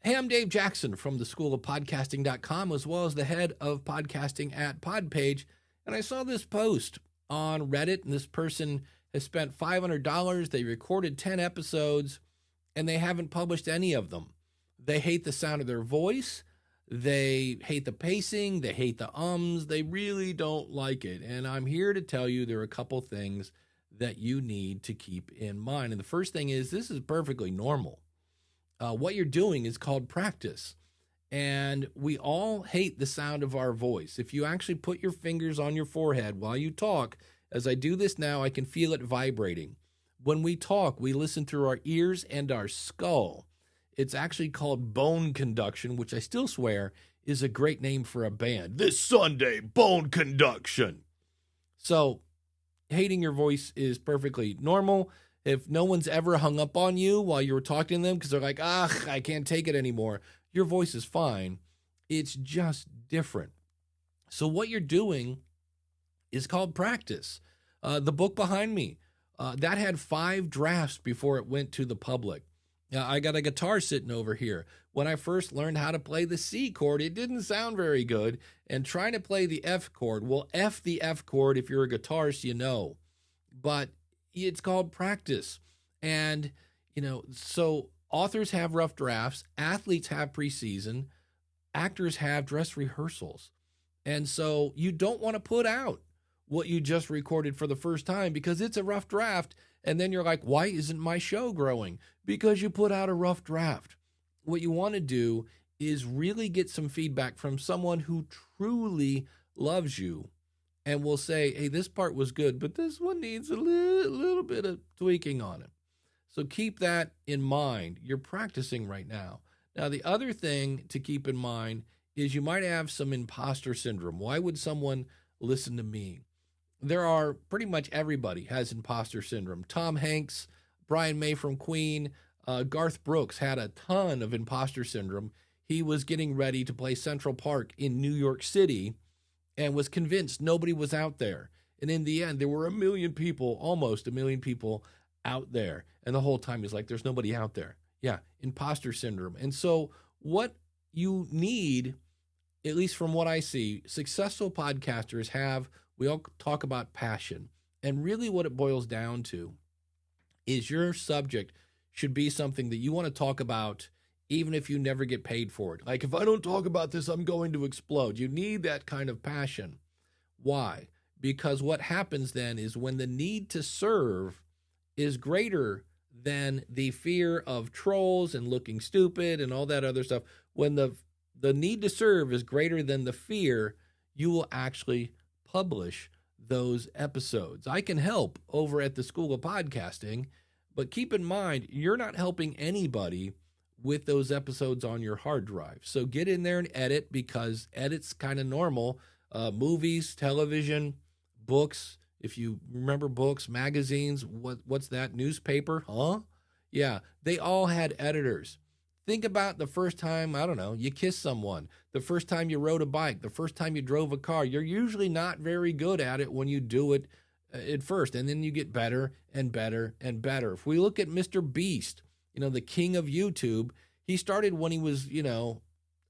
Hey, I'm Dave Jackson from the School of Podcasting.com, as well as the head of podcasting at Podpage. And I saw this post on Reddit, and this person has spent $500. They recorded 10 episodes, and they haven't published any of them. They hate the sound of their voice. They hate the pacing. They hate the ums. They really don't like it. And I'm here to tell you there are a couple things that you need to keep in mind. And the first thing is, this is perfectly normal. What you're doing is called practice. And we all hate the sound of our voice. If you actually put your fingers on your forehead while you talk, as I do this now, I can feel it vibrating. When we talk, we listen through our ears and our skull. It's actually called bone conduction, which I still swear is a great name for a band. This Sunday, Bone Conduction. So hating your voice is perfectly normal. If no one's ever hung up on you while you were talking to them because they're like, I can't take it anymore, your voice is fine. It's just different. So what you're doing is called practice. The book behind me, that had 5 drafts before it went to the public. I got a guitar sitting over here. When I first learned how to play the C chord, it didn't sound very good. And trying to play the F chord, well, F the F chord, if you're a guitarist, you know. But it's called practice. And, so authors have rough drafts, athletes have preseason, actors have dress rehearsals. And so you don't want to put out what you just recorded for the first time because it's a rough draft. And then you're like, why isn't my show growing? Because you put out a rough draft. What you want to do is really get some feedback from someone who truly loves you and will say, hey, this part was good, but this one needs a little bit of tweaking on it. So keep that in mind. You're practicing right now. Now, the other thing to keep in mind is you might have some imposter syndrome. Why would someone listen to me? There are pretty much everybody has imposter syndrome. Tom Hanks, Brian May from Queen, Garth Brooks had a ton of imposter syndrome. He was getting ready to play Central Park in New York City and was convinced nobody was out there. And in the end, there were almost a million people out there. And the whole time he's like, there's nobody out there. Yeah, imposter syndrome. And so what you need, at least from what I see, successful podcasters have, we all talk about passion. And really what it boils down to is your subject should be something that you want to talk about even if you never get paid for it. Like, if I don't talk about this, I'm going to explode. You need that kind of passion. Why? Because what happens then is when the need to serve is greater than the fear of trolls and looking stupid and all that other stuff, when the need to serve is greater than the fear, you will actually publish those episodes. I can help over at the School of Podcasting, but keep in mind, you're not helping anybody with those episodes on your hard drive. So get in there and edit, because edit's kind of normal. Movies, television, books. If you remember books, magazines, what's that? Newspaper? Huh? Yeah, they all had editors. Think about the first time, I don't know, you kissed someone, the first time you rode a bike, the first time you drove a car. You're usually not very good at it when you do it at first, and then you get better and better and better. If we look at Mr. Beast, the king of YouTube, he started when he was,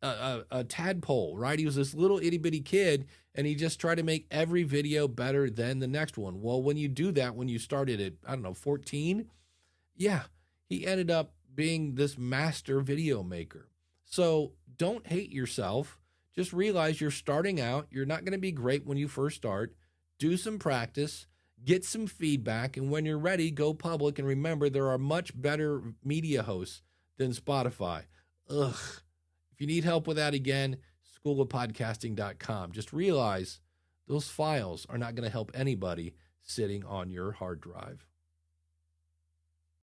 a tadpole, right? He was this little itty bitty kid, and he just tried to make every video better than the next one. Well, when you do that, when you started at, 14, yeah, he ended up being this master video maker. So don't hate yourself. Just realize you're starting out. You're not going to be great when you first start. Do some practice, get some feedback, and when you're ready, go public. And remember, there are much better media hosts than Spotify. If you need help with that, again, schoolofpodcasting.com. Just realize those files are not going to help anybody sitting on your hard drive.